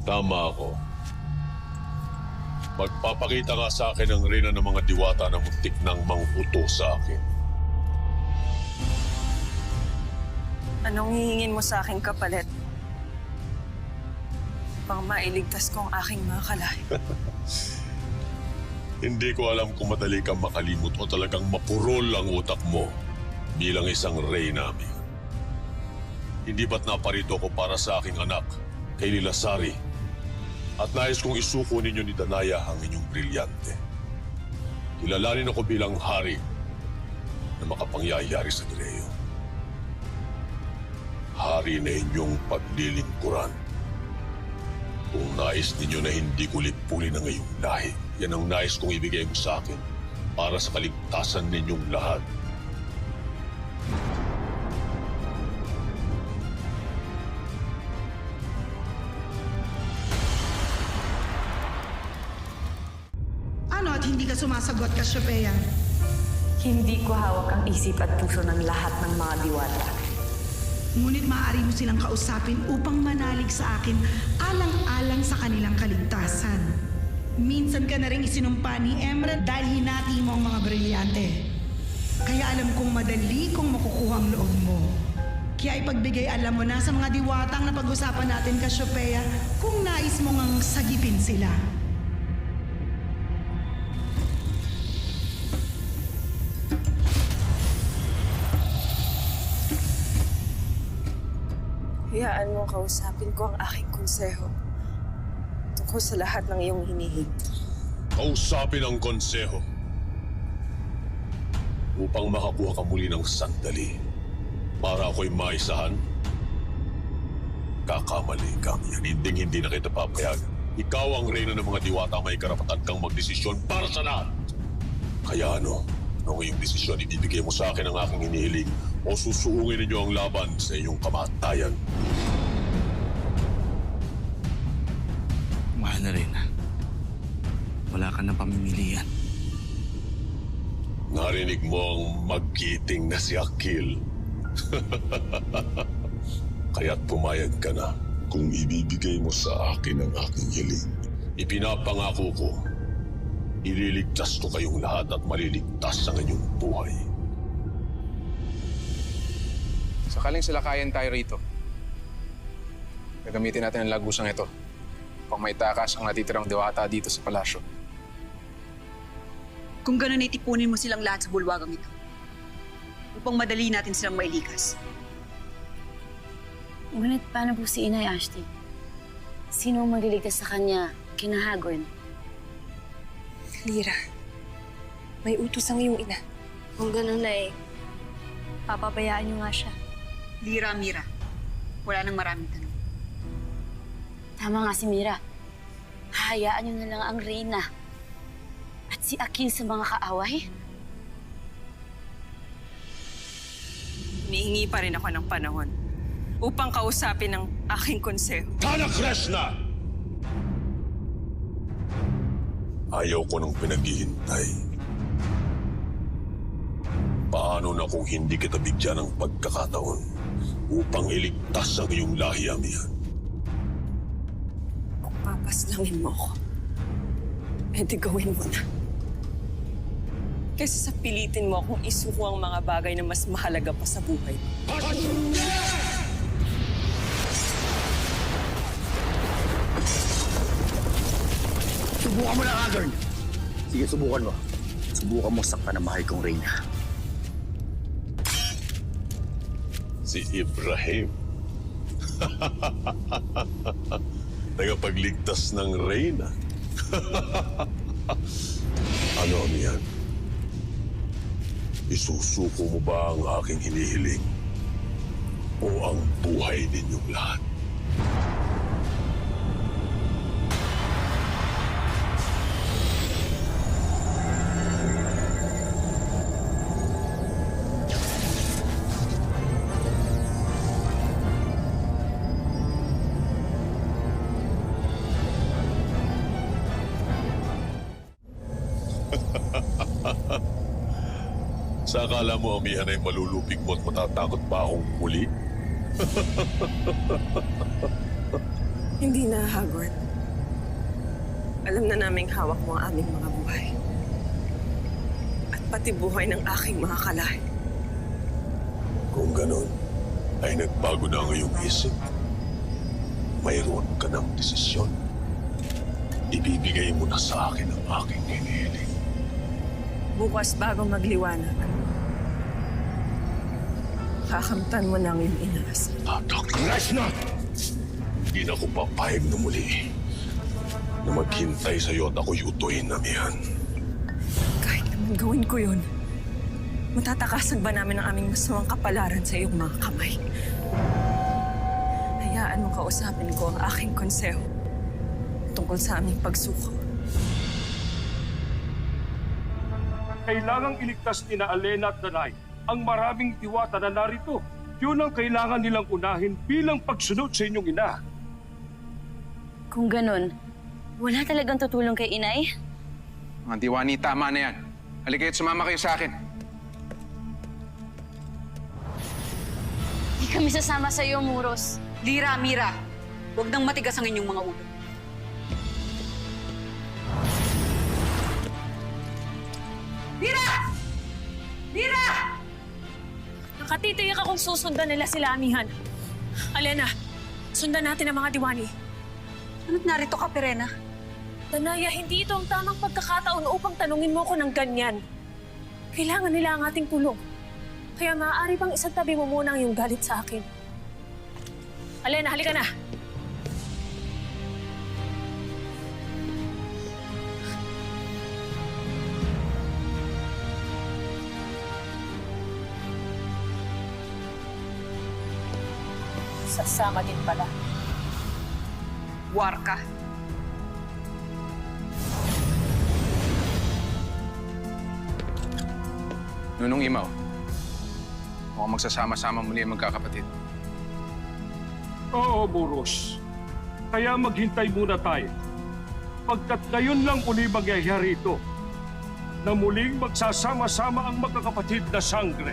Tama ako. Magpapakita nga sa akin ang reyna ng mga diwata na muntik nang manghuto sa akin. Anong hihingin mo sa aking kapalit? Pang mailigtas ko ang aking mga kalahi. Hindi ko alam kung madali kang makalimot o talagang mapurol ang utak mo bilang isang reyna, Ami. Hindi ba't naparito ko para sa aking anak, kay Lilasari, at nais kong isuko ninyo ni Danaya ang inyong brilyante. Kilalanin ako bilang hari na makapangyayari sa Direo. Hari na inyong paglilingkuran. Kung nais ninyo na hindi ko lipulin ang iyong lahi, yan ang nais kong ibigay mo sa akin para sa kaligtasan ninyong lahat. Ano at hindi ka sumasagot, Cassiopeia? Hindi ko hawak ang isip at puso ng lahat ng mga diwata. Ngunit maaari mo silang kausapin upang manalig sa akin alang-alang sa kanilang kaligtasan. Minsan ka na rin isinumpa ni Emra dahil hinati mo ang mga brilyante. Kaya alam kong madali kung makukuha ang loob mo. Kaya ipagbigay alam mo na sa mga diwatang na pag-usapan natin, Cassiopeia, kung nais mo ngang sagipin sila. Hayaan mong kausapin ko ang aking konseho tungkol sa lahat ng iyong hinihig. Kausapin ang konseho upang makakuha ka muli ng sandali para ako'y maisahan. Kakamali kang yan. Hindi na kita papayagan. Ikaw ang reyna ng mga diwata, may karapatan kang magdesisyon para sa lahat. Kaya ano iyong desisyon, ibibigay mo sa akin ang aking hinihiling o susuungin ninyo ang laban sa iyong kamatayan. Mahal na rin. Wala ka ng pamimilian. Narinig mo ang magkiting na si Akil. Kaya't pumayag ka na kung ibibigay mo sa akin ang aking hiling. Ipinapangako ko, ililigtas ko kayong lahat at maliligtas ang inyong buhay. Sakaling silakayan tayo rito, gagamitin natin ang lagusang ito upang maitakas ang natitirang diwata dito sa palasyo. Kung gano'n itipunin mo silang lahat sa bulwagang ito upang madali natin silang mailikas. Ngunit paano po si Inay Ashti? Sino ang magliligtas sa kanya kinahagon? Lira, may utos ang iyong ina. Kung ganun na papabayaan niyo nga siya. Lira, Mira, wala nang maraming tanong. Tama nga si Mira. Hahayaan niyo na lang ang Reyna at si Akil sa mga kaaway. Hinihingi pa rin ako ng panahon upang kausapin ang aking konseho. Tana Krishna! Ayaw ko nang pinaghihintay. Paano na kung hindi kita bigyan ng pagkakataon upang iligtas ang iyong lahi, Amihan? Kung papaslangin mo ako, edi gawin mo na. Kaysa sa pilitin mo akong isuko ang mga bagay na mas mahalaga pa sa buhay ko. Subukan mo na, Agern! Sige, subukan mo. Subukan mo saktan ang mahal kong reyna. Si Ibrahim. Tagapagligtas ng reyna. Ano, Amihan? Isusuko mo ba ang aking hinihiling o ang buhay ninyong lahat? Sa akala mo, Amihan, ay malulupig mo at matatakot pa akong muli? Hindi na, Hagward. Alam na naming hawak mo ang aming mga buhay. At pati buhay ng aking mga kalahi. Kung ganun, ay nagbago na ang iyong isip. Mayroon ka ng desisyon. Ibibigay mo na sa akin ang aking hinihiling. Bukas bago magliwanag, kakamtan mo na ang iyong inaas. Tatak, nice na! Hindi na ako papayag na muli na maghintay sa'yo at ako'y utuhin na mihan. Kahit naman gawin ko yun, matatakasag ba namin ang aming masamang kapalaran sa iyong mga kamay? Hayaan mo kausapin ko ang aking konseho tungkol sa aming pagsuko. Kailangang iligtas ni na Alena at Danay ang maraming diwata na narito. Yun ang kailangan nilang unahin bilang pagsunod sa inyong ina. Kung ganun, wala talagang tutulong kay inay? Mga diwani, tama na yan. Halika at sumama kayo sa akin. Hindi kami sasama sa iyo, Muros. Lira, Mira, huwag nang matigas ang inyong mga ulo. Mira! Mira! Nakatitiyak akong susundan nila sila, Amihan. Alena, sundan natin ang mga diwani. Ano't narito ka, Perena? Danaya, hindi ito ang tamang pagkakataon upang tanungin mo ko ng ganyan. Kailangan nila ang ating tulong. Kaya maaari bang isantabi mo muna ang iyong galit sa akin? Alena, halika na. Sasama din pala. War ka. Nunong Imaw, mukhang magsasama-sama muli ang magkakapatid. Oo, Muros. Kaya maghintay muna tayo. Pagkat ngayon lang uli mangyayari ito na muling magsasama-sama ang magkakapatid na sangre.